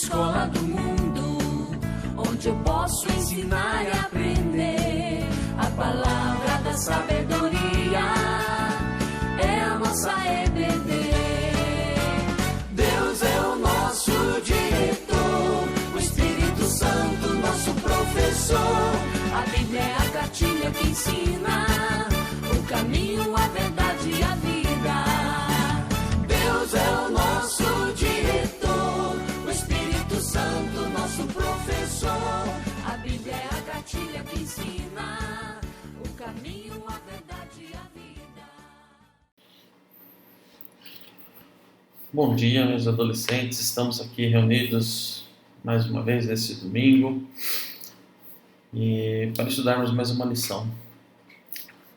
escola do mundo, onde eu posso ensinar e aprender. A palavra da sabedoria é a nossa EBD. Deus é o nosso diretor, o Espírito Santo nosso professor. A Bíblia é a cartilha que ensina o caminho, a verdade e a vida. Deus é o nosso diretor, o Espírito Santo nosso professor. A Bíblia é a cartilha que ensina o caminho, a verdade e a vida. Bom dia, meus adolescentes. Estamos aqui reunidos mais uma vez nesse domingo e para estudarmos mais uma lição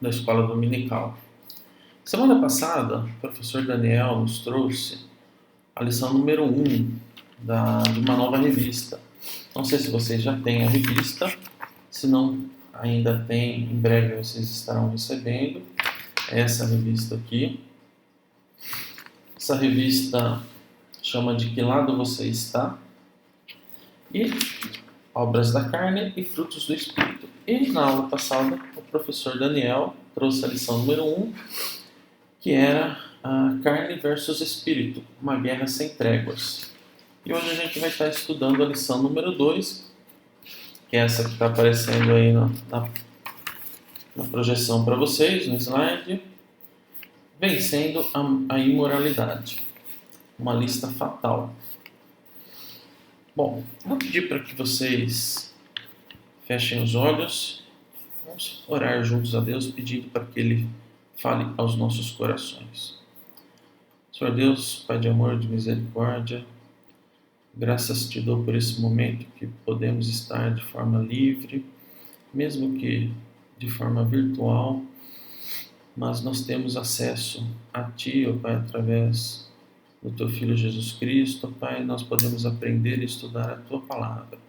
da escola dominical. Semana passada, o professor Daniel nos trouxe a lição número 1 de uma nova revista. Não sei se vocês já têm a revista, se não ainda tem, em breve vocês estarão recebendo essa revista aqui. Essa revista chama de Que Lado Você Está? E Obras da Carne e Frutos do Espírito. E na aula passada, o professor Daniel trouxe a lição número 1, que era a carne versus espírito, uma guerra sem tréguas. E hoje a gente vai estar estudando a lição número 2, que é essa que está aparecendo aí na projeção para vocês, no slide. Vencendo a imoralidade. Uma lista fatal. Bom, vou pedir para que vocês fechem os olhos. Vamos orar juntos a Deus, pedindo para que Ele fale aos nossos corações. Senhor Deus, Pai de amor, de misericórdia, graças te dou por esse momento que podemos estar de forma livre, mesmo que de forma virtual, mas nós temos acesso a Ti, ó Pai, através do Teu Filho Jesus Cristo. Ó Pai, nós podemos aprender e estudar a Tua Palavra.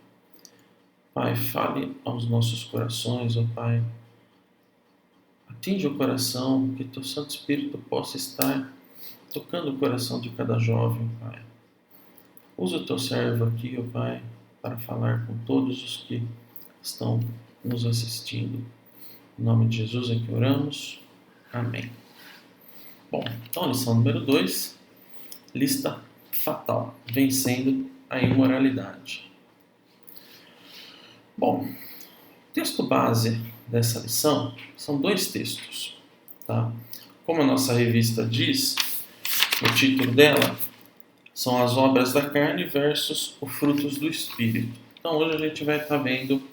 Pai, fale aos nossos corações, ó Pai. Atinge o coração, que Teu Santo Espírito possa estar tocando o coração de cada jovem, Pai. Usa o Teu servo aqui, ó Pai, para falar com todos os que estão nos assistindo. Em nome de Jesus é que oramos. Amém. Bom, então a lição número 2, lista fatal, vencendo a imoralidade. Bom, o texto base dessa lição são 2 textos, tá? Como a nossa revista diz, o título dela são as obras da carne versus os frutos do Espírito. Então hoje a gente vai estar vendo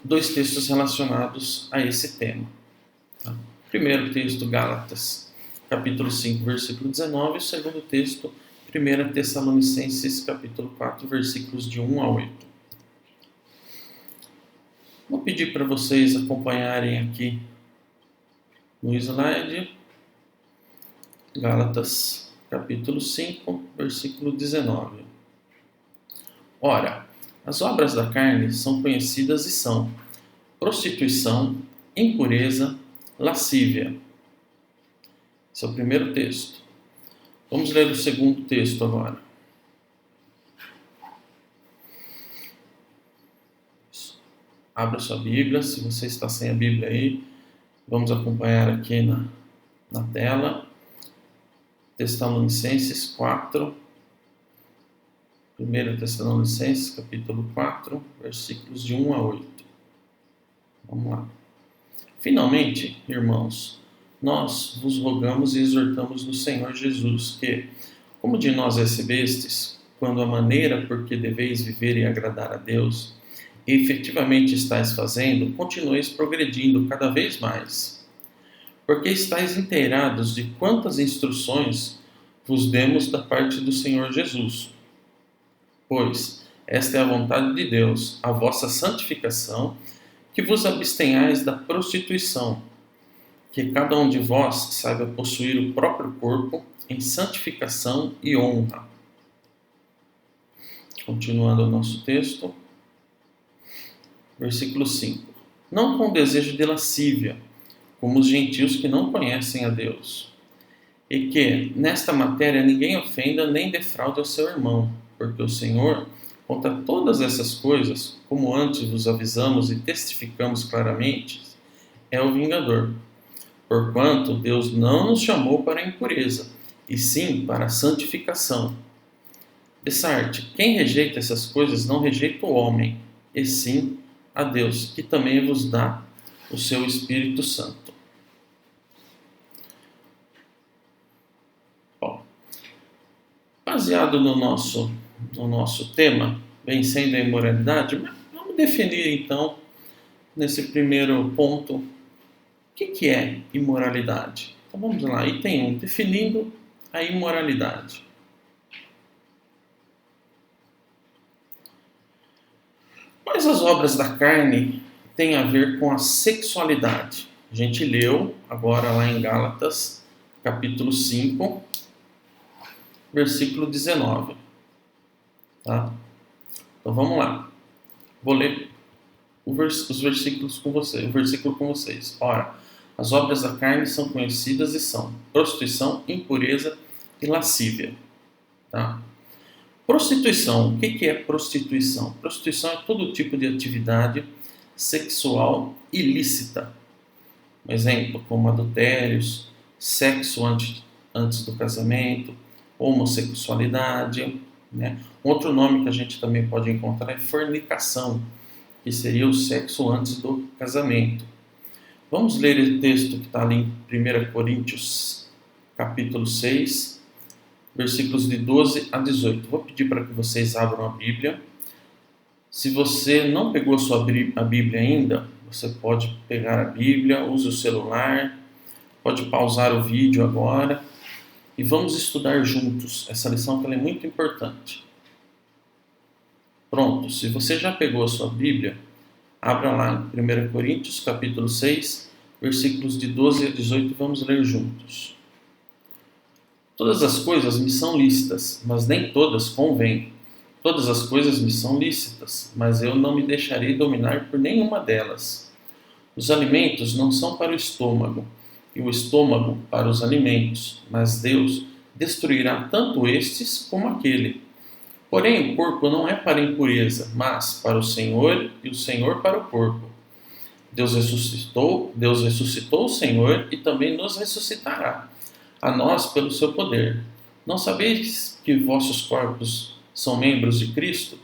2 textos relacionados a esse tema. Tá? Primeiro texto, Gálatas, capítulo 5, versículo 19. E o segundo texto, 1 Tessalonicenses, capítulo 4, versículos de 1 a 8. Vou pedir para vocês acompanharem aqui no slide, Gálatas, capítulo 5, versículo 19. Ora, as obras da carne são conhecidas e são prostituição, impureza, lascívia. Esse é o primeiro texto. Vamos ler o segundo texto agora. Abra sua Bíblia, se você está sem a Bíblia aí, vamos acompanhar aqui na tela. Tessalonicenses 4. 1 Tessalonicenses, capítulo 4, versículos de 1 a 8. Vamos lá. Finalmente, irmãos, nós vos rogamos e exortamos no Senhor Jesus que, como de nós recebestes, quando a maneira por que deveis viver e agradar a Deus, efetivamente estáis fazendo, continueis progredindo cada vez mais. Porque estáis inteirados de quantas instruções vos demos da parte do Senhor Jesus. Pois esta é a vontade de Deus, a vossa santificação, que vos abstenhais da prostituição, que cada um de vós saiba possuir o próprio corpo em santificação e honra. Continuando o nosso texto, versículo 5. Não com desejo de lascívia, como os gentios que não conhecem a Deus. E que nesta matéria ninguém ofenda nem defraude o seu irmão, porque o Senhor, contra todas essas coisas, como antes vos avisamos e testificamos claramente, é o vingador. Porquanto Deus não nos chamou para a impureza, e sim para a santificação. Dessarte, quem rejeita essas coisas não rejeita o homem, e sim a Deus, que também vos dá o seu Espírito Santo. Bom, baseado no nosso tema, vencendo a imoralidade, vamos definir então, nesse primeiro ponto, o que é imoralidade? Então vamos lá, item 1, definindo a imoralidade. Quais as obras da carne têm a ver com a sexualidade? A gente leu agora lá em Gálatas, capítulo 5, versículo 19. Tá? Então vamos lá. Vou ler os versículos com vocês, o versículo com vocês. Ora, as obras da carne são conhecidas e são prostituição, impureza e lascívia. Tá? Prostituição. O que é prostituição? Prostituição é todo tipo de atividade sexual ilícita. Um exemplo, como adultérios, sexo antes do casamento, homossexualidade. Né? Outro nome que a gente também pode encontrar é fornicação, que seria o sexo antes do casamento. Vamos ler o texto que está ali em 1 Coríntios, capítulo 6, versículos de 12 a 18. Vou pedir para que vocês abram a Bíblia. Se você não pegou a Bíblia ainda, você pode pegar a Bíblia, use o celular, pode pausar o vídeo agora e vamos estudar juntos essa lição que ela é muito importante. Pronto, se você já pegou a sua Bíblia, abra lá em 1 Coríntios, capítulo 6, versículos de 12 a 18 e vamos ler juntos. Todas as coisas me são lícitas, mas nem todas convêm. Todas as coisas me são lícitas, mas eu não me deixarei dominar por nenhuma delas. Os alimentos não são para o estômago, e o estômago para os alimentos, mas Deus destruirá tanto estes como aquele. Porém, o corpo não é para a impureza, mas para o Senhor, e o Senhor para o corpo. Deus ressuscitou o Senhor e também nos ressuscitará, a nós pelo seu poder. Não sabeis que vossos corpos são membros de Cristo?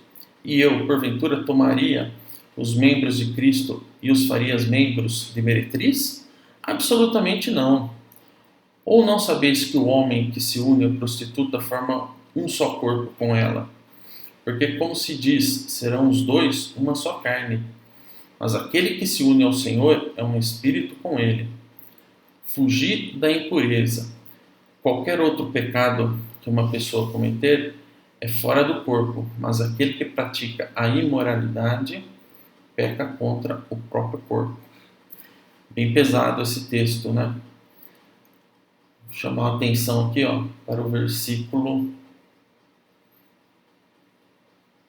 E eu, porventura, tomaria os membros de Cristo e os faria membros de meretriz? Absolutamente não. Ou não sabeis que o homem que se une à prostituta forma um só corpo com ela? Porque, como se diz, serão os dois uma só carne. Mas aquele que se une ao Senhor é um espírito com ele. Fugir da impureza. Qualquer outro pecado que uma pessoa cometer é fora do corpo, mas aquele que pratica a imoralidade peca contra o próprio corpo. Bem pesado esse texto, né? Vou chamar a atenção aqui, para o versículo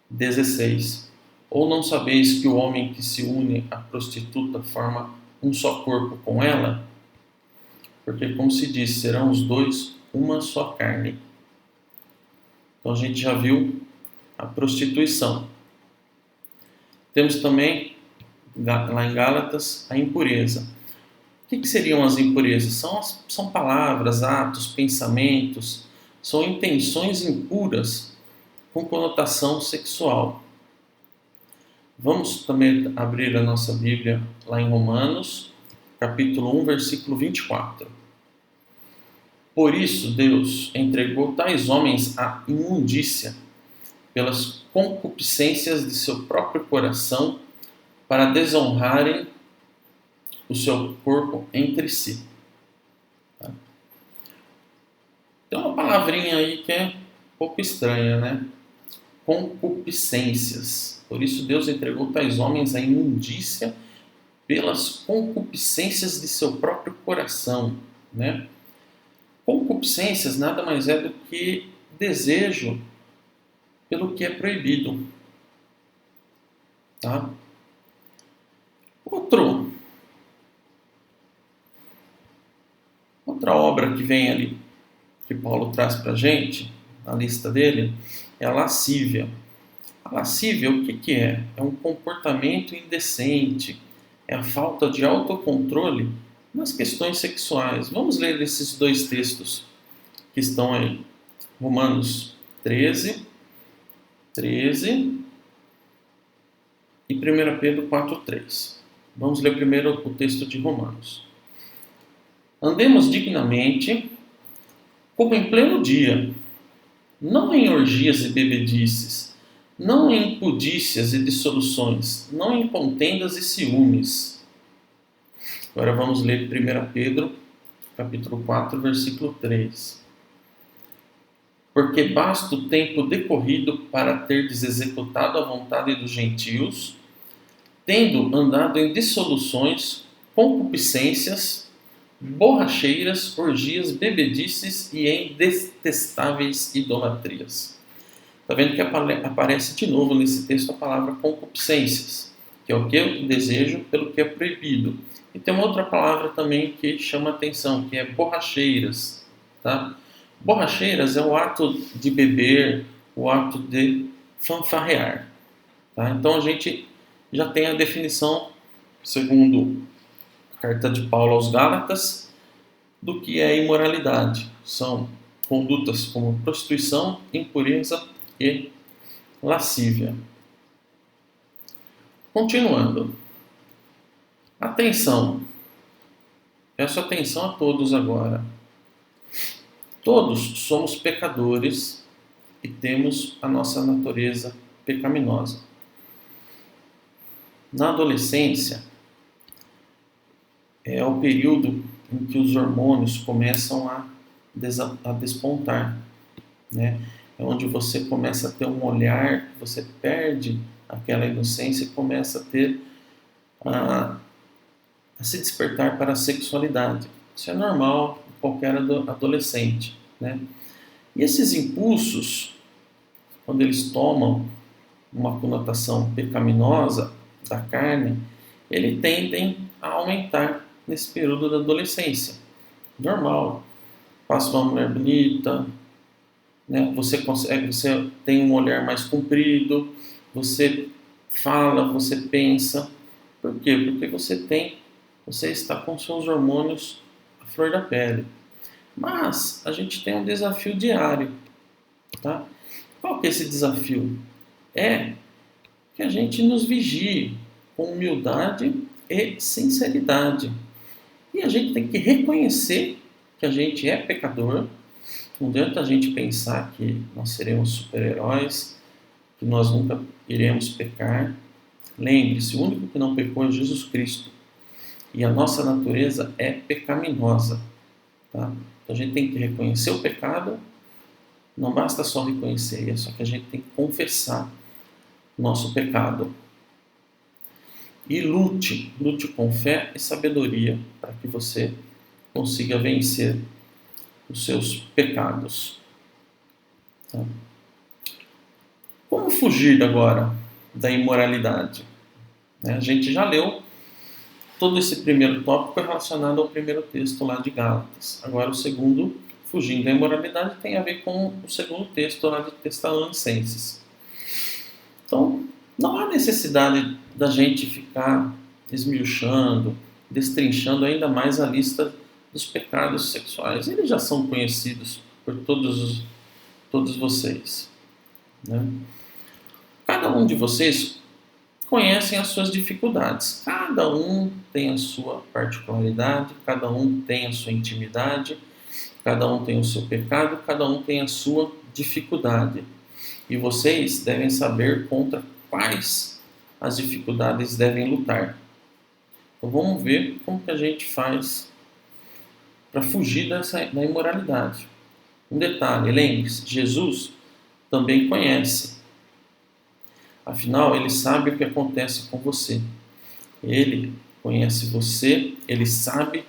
16. Ou não sabeis que o homem que se une à prostituta forma um só corpo com ela? Porque, como se diz, serão os dois uma só carne. Então a gente já viu a prostituição. Temos também, lá em Gálatas, a impureza. O que seriam as impurezas? São palavras, atos, pensamentos, são intenções impuras com conotação sexual. Vamos também abrir a nossa Bíblia lá em Romanos, capítulo 1, versículo 24. Por isso Deus entregou tais homens à imundícia, pelas concupiscências de seu próprio coração, para desonrarem o seu corpo entre si. Tá? Tem uma palavrinha aí que é um pouco estranha, né? Concupiscências. Por isso Deus entregou tais homens à imundícia pelas concupiscências de seu próprio coração, né? Concupiscências nada mais é do que desejo pelo que é proibido. Tá? Outra obra que vem ali que Paulo traz para a gente, na lista dele, é a lascívia. A lascívia, o que é? É um comportamento indecente, é a falta de autocontrole nas questões sexuais. Vamos ler esses dois textos que estão aí. Romanos 13 e 1 Pedro 4:3. Vamos ler primeiro o texto de Romanos. Andemos dignamente, como em pleno dia, não em orgias e bebedices, não em impudícias e dissoluções, não em contendas e ciúmes. Agora vamos ler 1 Pedro, capítulo 4, versículo 3. Porque basta o tempo decorrido para terdes executado a vontade dos gentios, tendo andado em dissoluções, concupiscências, borracheiras, orgias, bebedices e em detestáveis idolatrias. Está vendo que aparece de novo nesse texto a palavra concupiscências, que é o que? O desejo pelo que é proibido. E tem uma outra palavra também que chama a atenção, que é borracheiras. Tá? Borracheiras é o ato de beber, o ato de fanfarrear. Tá? Então a gente já tem a definição, segundo a carta de Paulo aos Gálatas, do que é imoralidade. São condutas como prostituição, impureza e lascívia. Continuando. Atenção. Peço atenção a todos agora. Todos somos pecadores e temos a nossa natureza pecaminosa. Na adolescência, é o período em que os hormônios começam a despontar, né? É onde você começa a ter um olhar, você perde aquela inocência e começa a ter a se despertar para a sexualidade. Isso é normal em qualquer adolescente, né? E esses impulsos, quando eles tomam uma conotação pecaminosa da carne, eles tendem a aumentar nesse período da adolescência. Normal. Passa uma mulher bonita, né? Você tem um olhar mais comprido, você fala, você pensa. Por quê? Porque você está com seus hormônios à flor da pele. Mas a gente tem um desafio diário, tá? Qual que é esse desafio? É que a gente nos vigie com humildade e sinceridade. E a gente tem que reconhecer que a gente é pecador. Não adianta a gente pensar que nós seremos super-heróis, que nós nunca iremos pecar. Lembre-se, o único que não pecou é Jesus Cristo. E a nossa natureza é pecaminosa. Tá? Então a gente tem que reconhecer o pecado. Não basta só reconhecer, é só que a gente tem que confessar o nosso pecado. E lute com fé e sabedoria para que você consiga vencer os seus pecados. Tá? Como fugir agora da imoralidade? A gente já leu todo esse primeiro tópico relacionado ao primeiro texto lá de Gálatas. Agora o segundo, fugindo da imoralidade, tem a ver com o segundo texto lá de Tessalonicenses. Então, não há necessidade da gente ficar esmiuçando, destrinchando ainda mais a lista dos pecados sexuais. Eles já são conhecidos por todos vocês, né? Cada um de vocês conhecem as suas dificuldades. Cada um tem a sua particularidade, cada um tem a sua intimidade, cada um tem o seu pecado, cada um tem a sua dificuldade. E vocês devem saber contra quais as dificuldades devem lutar. Então vamos ver como que a gente faz para fugir da imoralidade. Um detalhe, lembre-se, Jesus também conhece. Afinal, ele sabe o que acontece com você. Ele conhece você, ele sabe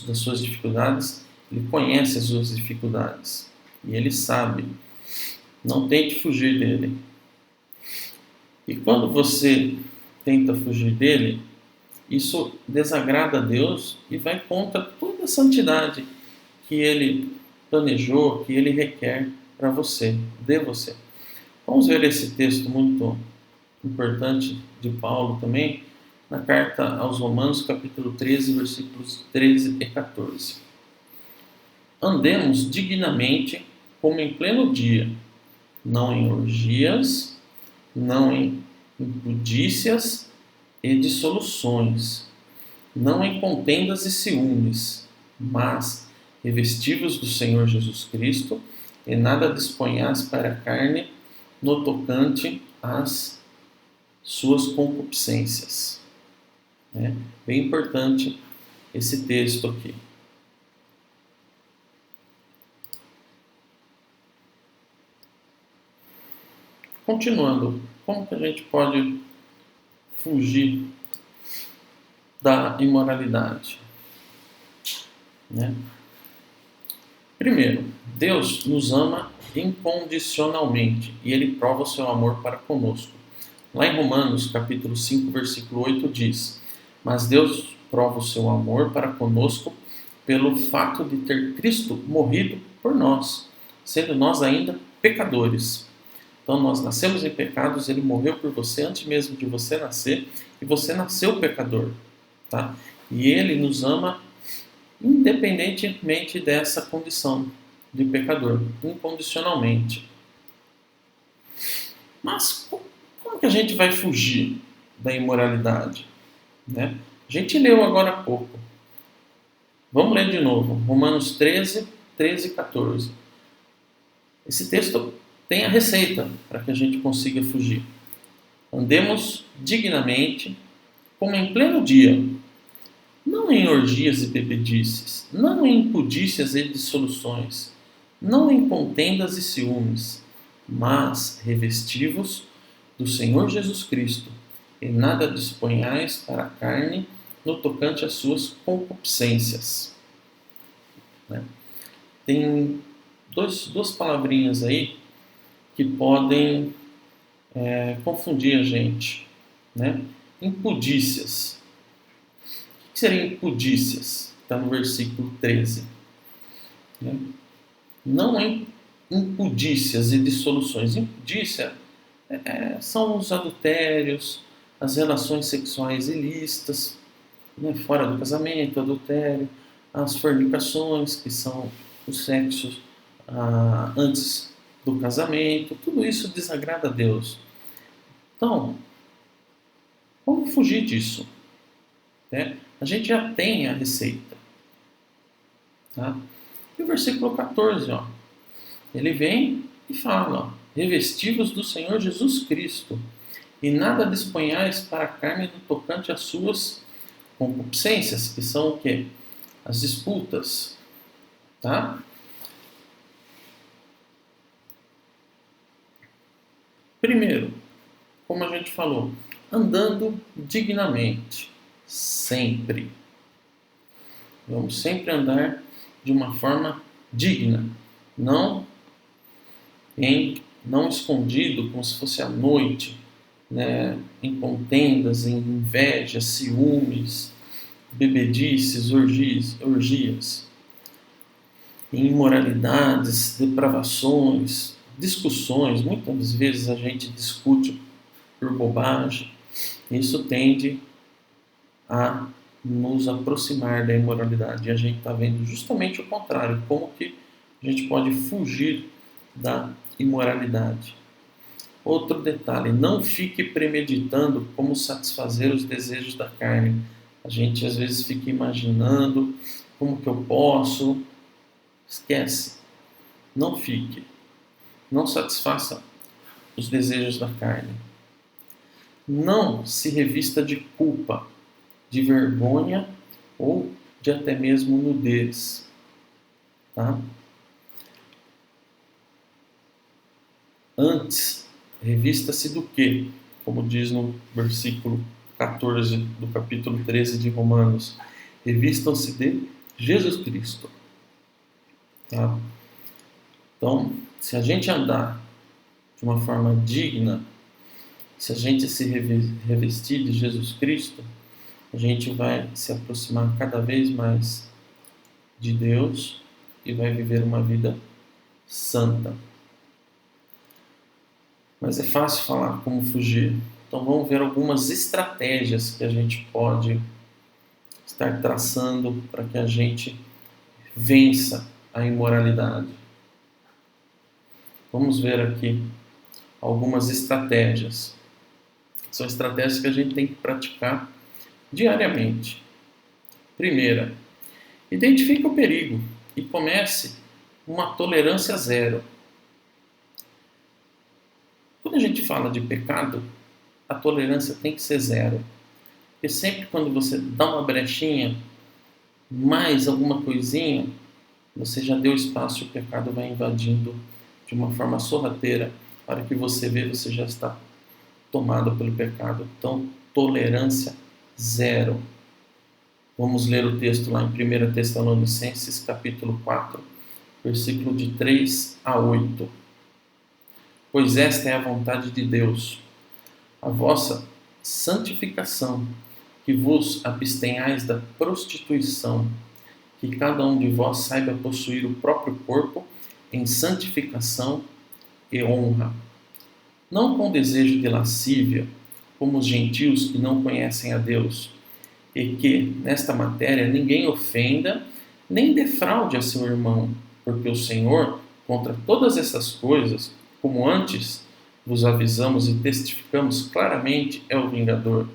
das suas dificuldades, ele conhece as suas dificuldades. E ele sabe. Não tente fugir dele. E quando você tenta fugir dele, isso desagrada a Deus e vai contra toda a santidade que ele planejou, que Ele requer para você, de você. Vamos ver esse texto muito importante de Paulo também, na carta aos Romanos, capítulo 13, versículos 13 e 14. Andemos dignamente, como em pleno dia, não em orgias, não em impudícias e dissoluções, não em contendas e ciúmes, mas revestivos do Senhor Jesus Cristo, e nada disponhais para a carne no tocante às suas concupiscências. Bem importante esse texto aqui. Continuando, como que a gente pode fugir da imoralidade? Primeiro, Deus nos ama incondicionalmente e Ele prova o seu amor para conosco. Lá em Romanos, capítulo 5, versículo 8 diz: mas Deus prova o seu amor para conosco pelo fato de ter Cristo morrido por nós, sendo nós ainda pecadores. Então nós nascemos em pecados, Ele morreu por você antes mesmo de você nascer, e você nasceu pecador. Tá? E Ele nos ama independentemente dessa condição de pecador, incondicionalmente. Mas como que a gente vai fugir da imoralidade? A gente leu agora há pouco. Vamos ler de novo. Romanos 13, 13 e 14. Esse texto tem a receita para que a gente consiga fugir. Andemos dignamente, como em pleno dia, não em orgias e bebedices, não em impudícias e dissoluções, não em contendas e ciúmes, mas revestivos do Senhor Jesus Cristo, e nada disponhais para a carne no tocante às suas concupiscências. Tem duas palavrinhas aí que podem confundir a gente. Impudícias. O que seriam impudícias? Está no versículo 13. Não é impudícias e dissoluções. Impudícia são os adultérios, as relações sexuais ilícitas, fora do casamento, adultério, as fornicações, que são os sexos antes do casamento. Tudo isso desagrada a Deus. Então, como fugir disso? A gente já tem a receita. Tá? E o versículo 14, ele vem e fala: revestivos do Senhor Jesus Cristo, e nada disponhais para a carne no tocante às suas concupiscências, que são o quê? As disputas. Tá? Primeiro, como a gente falou, andando dignamente, sempre. Vamos sempre andar de uma forma digna, não escondido, como se fosse à noite, em contendas, em invejas, ciúmes, bebedices, orgias, em imoralidades, depravações, discussões. Muitas vezes a gente discute por bobagem. Isso tende a nos aproximar da imoralidade. E a gente está vendo justamente o contrário. Como que a gente pode fugir da imoralidade? Outro detalhe: não fique premeditando como satisfazer os desejos da carne. A gente às vezes fica imaginando como que eu posso. Esquece. Não fique. Não satisfaça os desejos da carne. Não se revista de culpa, de vergonha ou de até mesmo nudez. Tá? Antes, revista-se do quê? Como diz no versículo 14 do capítulo 13 de Romanos: revistam-se de Jesus Cristo. Tá? Então, se a gente andar de uma forma digna, se a gente se revestir de Jesus Cristo, a gente vai se aproximar cada vez mais de Deus e vai viver uma vida santa. Mas é fácil falar como fugir. Então vamos ver algumas estratégias que a gente pode estar traçando para que a gente vença a imoralidade. Vamos ver aqui algumas estratégias. São estratégias que a gente tem que praticar diariamente. Primeira, identifique o perigo e comece uma tolerância zero. Quando a gente fala de pecado, a tolerância tem que ser zero. Porque sempre quando você dá uma brechinha, mais alguma coisinha, você já deu espaço e o pecado vai invadindo de uma forma sorrateira. A hora que você vê, você já está tomado pelo pecado. Então, tolerância zero. Vamos ler o texto lá em 1 Tessalonicenses, capítulo 4, versículo de 3 a 8. Pois esta é a vontade de Deus, a vossa santificação, que vos abstenhais da prostituição, que cada um de vós saiba possuir o próprio corpo em santificação e honra, não com desejo de lascívia, como os gentios que não conhecem a Deus, e que, nesta matéria, ninguém ofenda nem defraude a seu irmão, porque o Senhor, contra todas essas coisas, como antes vos avisamos e testificamos claramente, é o vingador.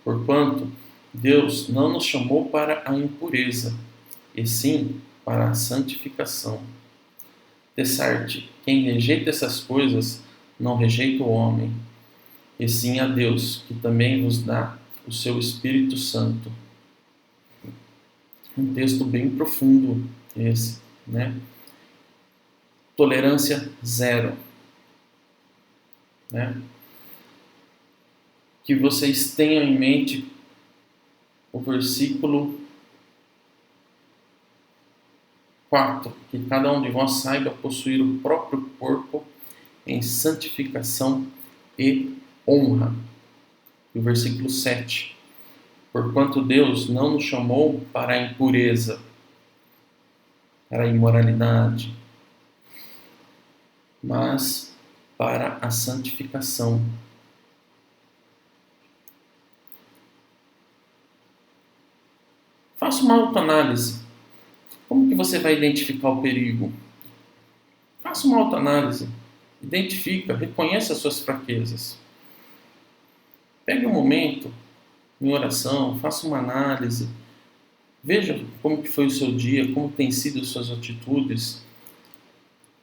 Porquanto Deus não nos chamou para a impureza, e sim para a santificação. Dessarte, quem rejeita essas coisas, não rejeita o homem, e sim a Deus, que também vos dá o seu Espírito Santo. Um texto bem profundo esse, né? Tolerância zero. Né? Que vocês tenham em mente o versículo 4, que cada um de vós saiba possuir o próprio corpo em santificação e honra. E o versículo 7, porquanto Deus não nos chamou para a impureza, para a imoralidade, mas para a santificação. Faça uma autoanálise. Como que você vai identificar o perigo? Faça uma autoanálise. Identifica, reconheça as suas fraquezas. Pegue um momento em oração, faça uma análise. Veja como que foi o seu dia, como tem sido as suas atitudes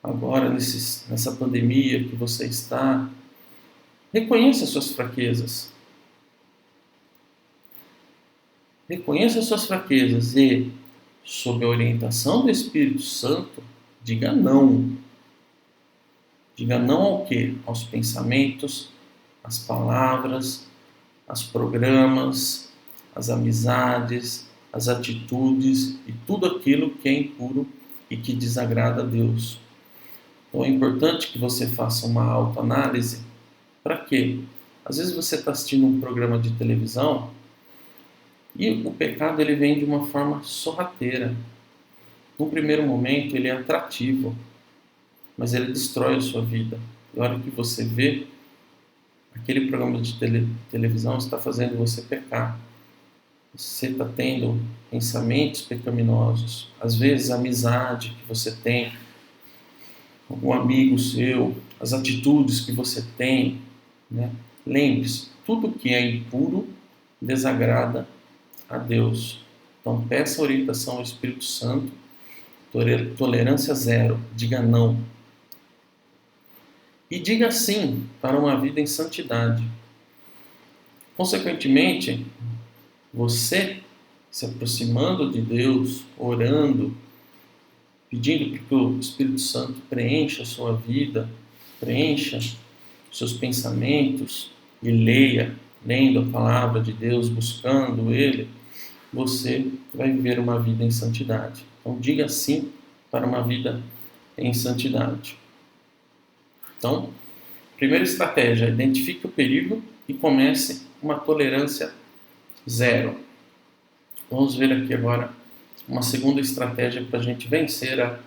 agora nessa pandemia que você está. Reconheça as suas fraquezas. Reconheça as suas fraquezas e, sob a orientação do Espírito Santo, diga não. Diga não ao quê? Aos pensamentos, às palavras, aos programas, às amizades, às atitudes e tudo aquilo que é impuro e que desagrada a Deus. Então é importante que você faça uma autoanálise. Para quê? Às vezes você está assistindo um programa de televisão e o pecado ele vem de uma forma sorrateira. No primeiro momento ele é atrativo, mas ele destrói a sua vida. E a hora que você vê, aquele programa de televisão está fazendo você pecar. Você está tendo pensamentos pecaminosos. Às vezes a amizade que você tem, algum amigo seu, as atitudes que você tem, né? Lembre-se, tudo que é impuro desagrada a Deus. Então peça orientação ao Espírito Santo, tolerância zero, diga não. E diga sim para uma vida em santidade. Consequentemente, você se aproximando de Deus, orando, pedindo que o Espírito Santo preencha a sua vida, preencha os seus pensamentos e lendo a palavra de Deus, buscando Ele, você vai viver uma vida em santidade. Então diga sim para uma vida em santidade. Então, primeira estratégia, identifique o perigo e comece uma tolerância zero. Vamos ver aqui agora uma segunda estratégia para a gente vencer a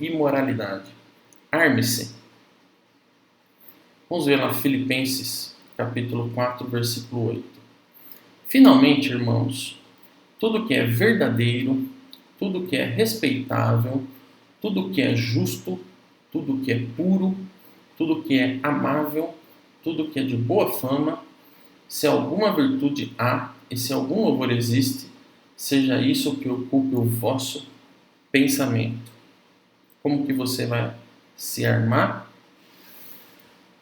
imoralidade. Arme-se. Vamos ver lá Filipenses, capítulo 4, versículo 8. Finalmente, irmãos, tudo que é verdadeiro, tudo que é respeitável, tudo que é justo, tudo que é puro, tudo que é amável, tudo que é de boa fama, se alguma virtude há e se algum louvor existe, seja isso que ocupe o vosso pensamento. Como que você vai se armar?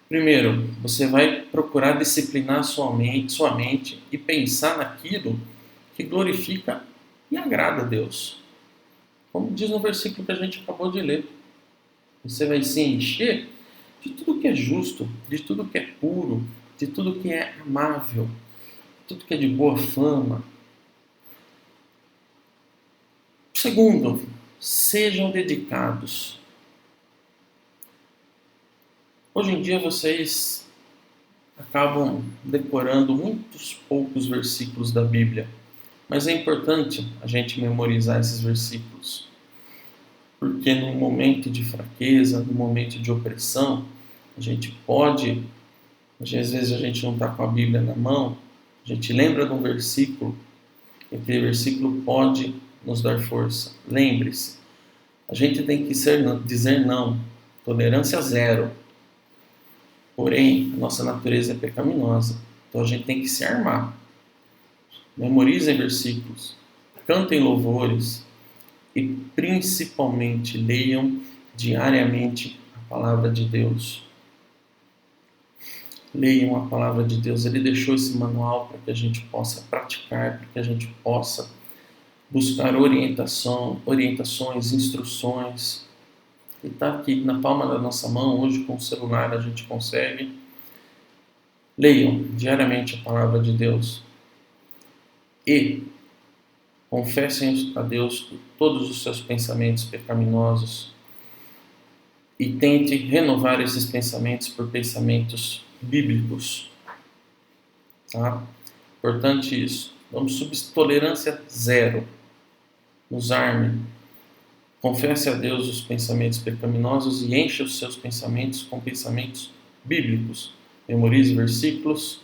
Primeiro, você vai procurar disciplinar sua mente e pensar naquilo que glorifica e agrada a Deus. Como diz no versículo que a gente acabou de ler. Você vai se encher de tudo que é justo, de tudo que é puro, de tudo que é amável, de tudo que é de boa fama. Segundo, sejam dedicados. Hoje em dia vocês acabam decorando muitos poucos versículos da Bíblia, mas é importante a gente memorizar esses versículos, porque no momento de fraqueza, no momento de opressão, a gente pode, às vezes a gente não está com a Bíblia na mão, a gente lembra de um versículo, e aquele versículo pode nos dar força. Lembre-se, a gente tem que dizer não, tolerância zero. Porém, a nossa natureza é pecaminosa, então a gente tem que se armar. Memorizem versículos, cantem louvores e principalmente leiam diariamente a palavra de Deus. Leiam a palavra de Deus. Ele deixou esse manual para que a gente possa praticar, para que a gente possa buscar orientações, instruções. E está aqui na palma da nossa mão. Hoje com o celular a gente consegue. Leiam diariamente a palavra de Deus. E confessem a Deus todos os seus pensamentos pecaminosos. E tente renovar esses pensamentos por pensamentos bíblicos. Tá? Importante isso. Vamos tolerância zero. Nos arme. Confesse a Deus os pensamentos pecaminosos e encha os seus pensamentos com pensamentos bíblicos. Memorize versículos,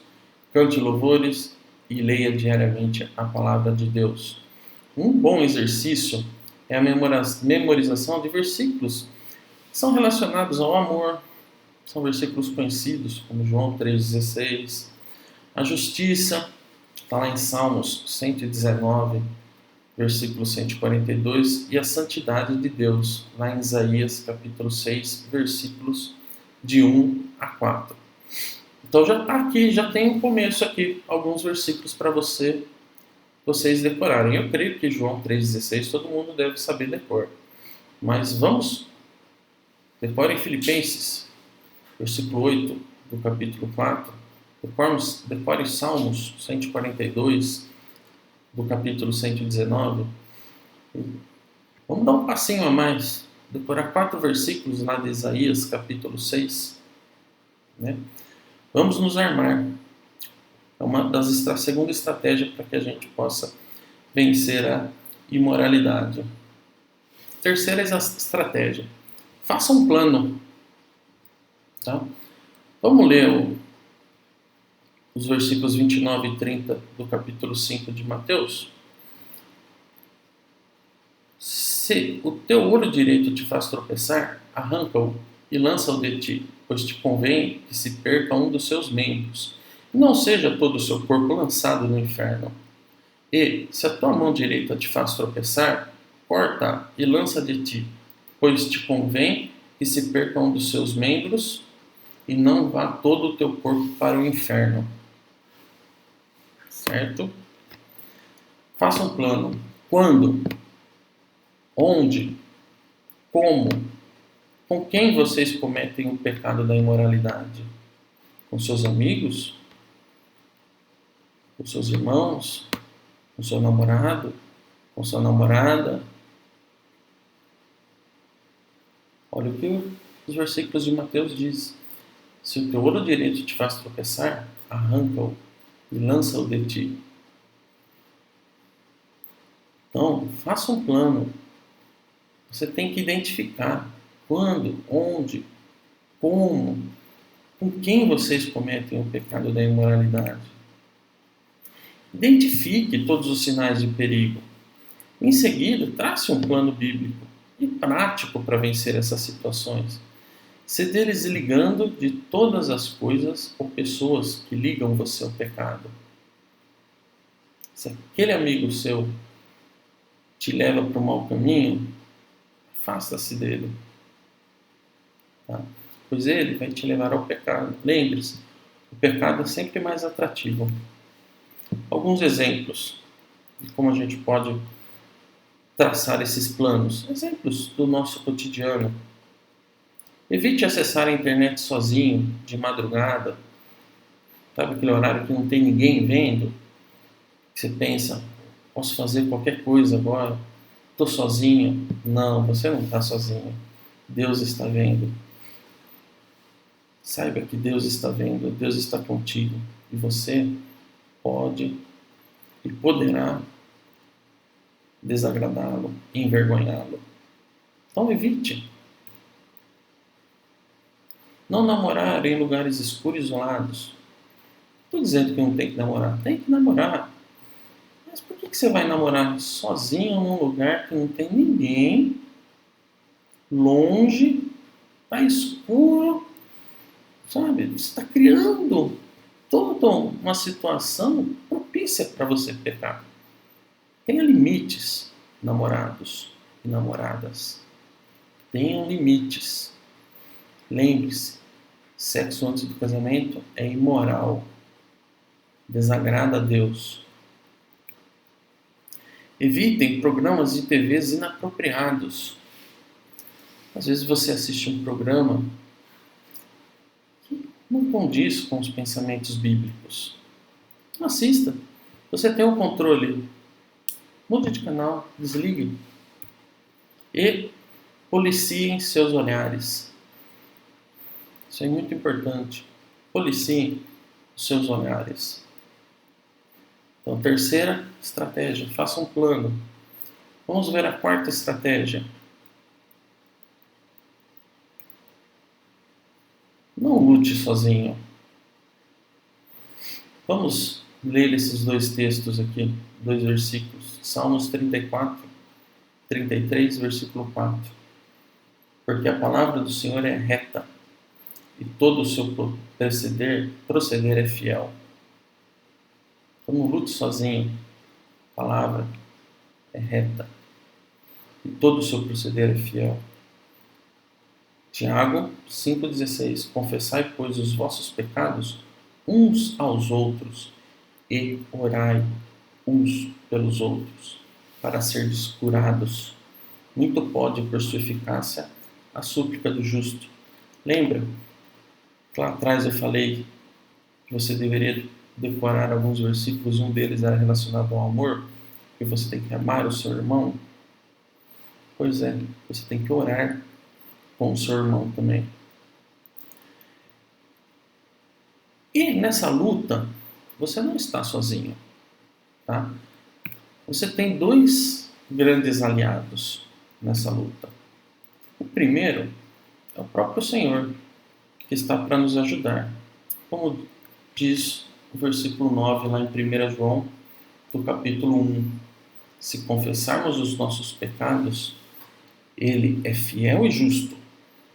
cante louvores e leia diariamente a palavra de Deus. Um bom exercício é a memorização de versículos que são relacionados ao amor. São versículos conhecidos, como João 3,16. A justiça, está lá em Salmos 119, versículo 142. E a santidade de Deus, lá em Isaías capítulo 6, versículos de 1 a 4. Então já está aqui, já tem um começo aqui, alguns versículos para vocês decorarem. Eu creio que João 3,16 todo mundo deve saber decor. Mas vamos, decorem Filipenses, versículo 8 do capítulo 4. Decorem Salmos 142, do capítulo 119. Vamos dar um passinho a mais. Decorar 4 versículos lá de Isaías, capítulo 6. Né? Vamos nos armar. É uma segunda estratégia para que a gente possa vencer a imoralidade. Terceira estratégia. Faça um plano. Tá? Vamos ler os versículos 29 e 30 do capítulo 5 de Mateus. Se o teu olho direito te faz tropeçar, arranca-o e lança-o de ti, pois te convém que se perca um dos seus membros, e não seja todo o seu corpo lançado no inferno. E, se a tua mão direita te faz tropeçar, corta e lança de ti, pois te convém que se perca um dos seus membros, e não vá todo o teu corpo para o inferno. Certo? Faça um plano. Quando? Onde? Como? Com quem vocês cometem o pecado da imoralidade? Com seus amigos? Com seus irmãos? Com seu namorado? Com sua namorada? Olha o que os versículos de Mateus dizem. Se o teu olho direito te faz tropeçar, arranca-o e lança-o de ti. Então, faça um plano. Você tem que identificar quando, onde, como, com quem vocês cometem o pecado da imoralidade. Identifique todos os sinais de perigo. Em seguida, trace um plano bíblico e prático para vencer essas situações. Se desligando de todas as coisas ou pessoas que ligam você ao pecado. Se aquele amigo seu te leva para o mau caminho, afasta-se dele. Tá? Pois ele vai te levar ao pecado. Lembre-se, o pecado é sempre mais atrativo. Alguns exemplos de como a gente pode traçar esses planos. Exemplos do nosso cotidiano. Evite acessar a internet sozinho, de madrugada. Sabe aquele horário que não tem ninguém vendo? Você pensa, posso fazer qualquer coisa agora? Estou sozinho. Não, você não está sozinho. Deus está vendo. Saiba que Deus está vendo, Deus está contigo. E você pode e poderá desagradá-lo, envergonhá-lo. Então evite. Não namorar em lugares escuros e isolados. Estou dizendo que não tem que namorar. Tem que namorar. Mas por que você vai namorar sozinho num lugar que não tem ninguém, longe, está escuro, sabe? Você está criando toda uma situação propícia para você pecar. Tenha limites, namorados e namoradas. Tenham limites. Lembre-se, sexo antes do casamento é imoral. Desagrada a Deus. Evitem programas de TVs inapropriados. Às vezes você assiste um programa que não condiz com os pensamentos bíblicos. Não assista. Você tem o controle. Mude de canal, desligue. E policiem seus olhares. Isso é muito importante. Policiem os seus olhares. Então, terceira estratégia, faça um plano. Vamos ver a quarta estratégia. Não lute sozinho. Vamos ler esses dois textos aqui, dois versículos. Salmos 34, 33, versículo 4. Porque a palavra do Senhor é reta, e todo o seu proceder é fiel. Então não lute sozinho. A palavra é reta, e todo o seu proceder é fiel. Tiago 5,16. Confessai, pois, os vossos pecados uns aos outros e orai uns pelos outros, para seres curados. Muito pode, por sua eficácia, a súplica do justo. Lembra? Lá atrás eu falei que você deveria decorar alguns versículos, um deles era relacionado ao amor, que você tem que amar o seu irmão. Pois é, você tem que orar com o seu irmão também. E nessa luta, você não está sozinho. Tá? Você tem dois grandes aliados nessa luta. O primeiro é o próprio Senhor, que está para nos ajudar. Como diz o versículo 9 lá em 1 João, do capítulo 1. Se confessarmos os nossos pecados, Ele é fiel e justo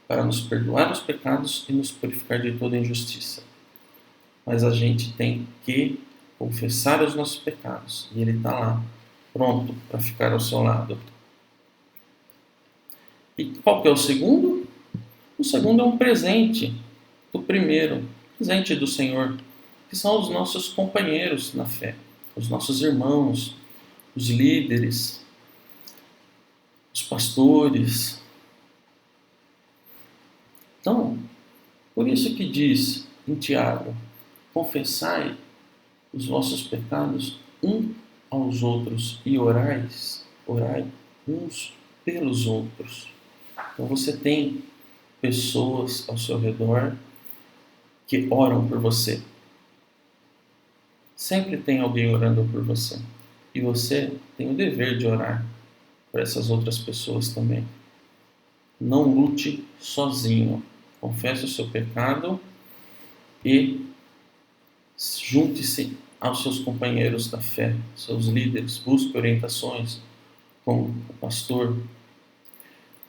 para nos perdoar os pecados e nos purificar de toda injustiça. Mas a gente tem que confessar os nossos pecados. E Ele está lá, pronto para ficar ao seu lado. E qual que é o segundo? O segundo é um presente do primeiro, presente do Senhor, que são os nossos companheiros na fé, os nossos irmãos, os líderes, os pastores. Então, por isso que diz em Tiago, confessai os vossos pecados uns aos outros e orai uns pelos outros. Então você tem pessoas ao seu redor que oram por você. Sempre tem alguém orando por você. E você tem o dever de orar por essas outras pessoas também. Não lute sozinho. Confesse o seu pecado e junte-se aos seus companheiros da fé, seus líderes. Busque orientações com o pastor.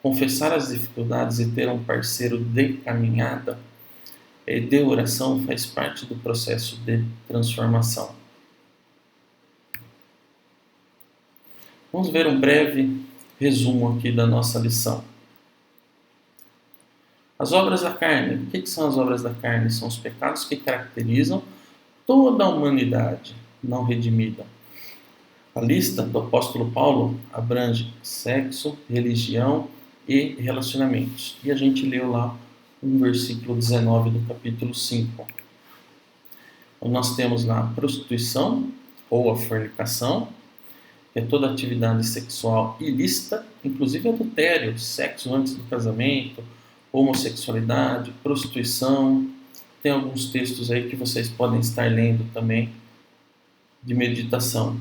Confessar as dificuldades e ter um parceiro de caminhada e de oração faz parte do processo de transformação. Vamos ver um breve resumo aqui da nossa lição. As obras da carne. O que são as obras da carne? São os pecados que caracterizam toda a humanidade não redimida. A lista do apóstolo Paulo abrange sexo, religião e relacionamentos. E a gente leu lá no versículo 19 do capítulo 5. Então, nós temos lá a prostituição ou a fornicação, que é toda atividade sexual ilícita, inclusive adultério, sexo antes do casamento, homossexualidade, prostituição. Tem alguns textos aí que vocês podem estar lendo também de meditação.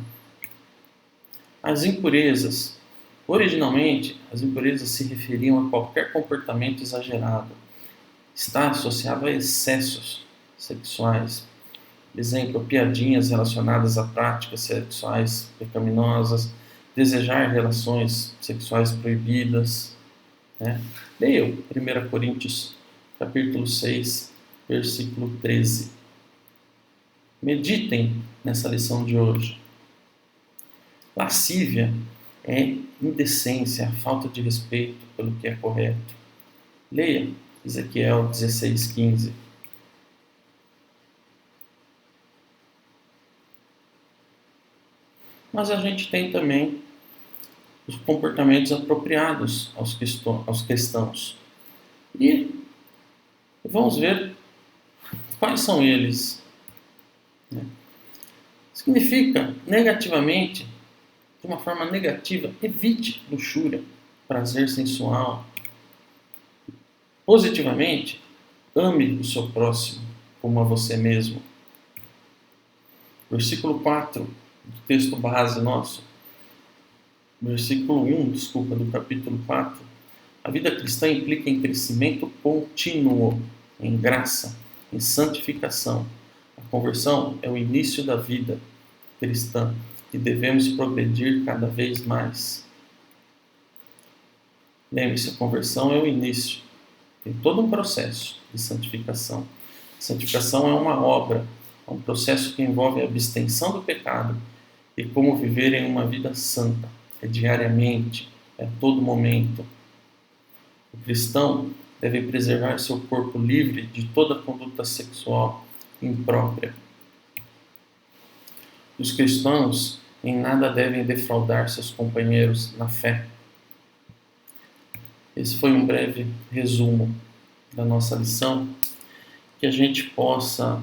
As impurezas. Originalmente, as impurezas se referiam a qualquer comportamento exagerado. Está associado a excessos sexuais. Exemplo, piadinhas relacionadas a práticas sexuais pecaminosas, desejar relações sexuais proibidas. Leia 1 Coríntios, capítulo 6, versículo 13. Meditem nessa lição de hoje. Lascívia é indecência, falta de respeito pelo que é correto. Leia Ezequiel 16:15. Mas a gente tem também os comportamentos apropriados aos cristãos. E vamos ver quais são eles. Significa, negativamente, de uma forma negativa, evite luxúria, prazer sensual. Positivamente, ame o seu próximo como a você mesmo. Versículo 4 do texto base nosso. Versículo 1, do capítulo 4. A vida cristã implica em crescimento contínuo, em graça, em santificação. A conversão é o início da vida cristã e devemos progredir cada vez mais. Lembre-se, a conversão é o início. Tem todo um processo de santificação. Santificação é uma obra, é um processo que envolve a abstenção do pecado e como viver em uma vida santa. É diariamente, é a todo momento. O cristão deve preservar seu corpo livre de toda conduta sexual imprópria. Os cristãos em nada devem defraudar seus companheiros na fé. Esse foi um breve resumo da nossa lição, que a gente possa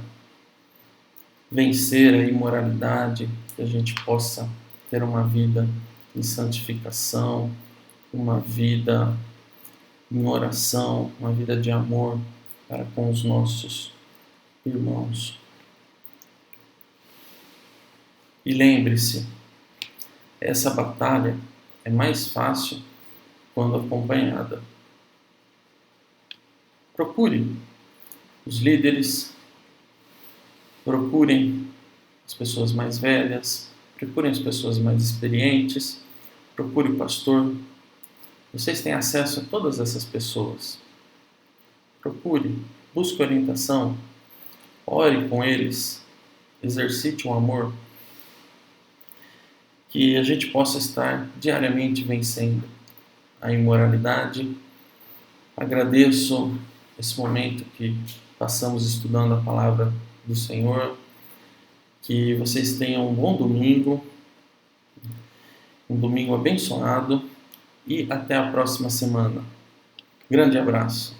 vencer a imoralidade, que a gente possa ter uma vida em santificação, uma vida em oração, uma vida de amor para com os nossos irmãos. E lembre-se, essa batalha é mais fácil quando acompanhada. Procure os líderes, procurem as pessoas mais velhas, procurem as pessoas mais experientes, procure o pastor. Vocês têm acesso a todas essas pessoas. Procure, busque orientação, ore com eles, exercite um amor, que a gente possa estar diariamente vencendo a imoralidade. Agradeço esse momento que passamos estudando a palavra do Senhor. Que vocês tenham um bom domingo, um domingo abençoado e até a próxima semana. Grande abraço.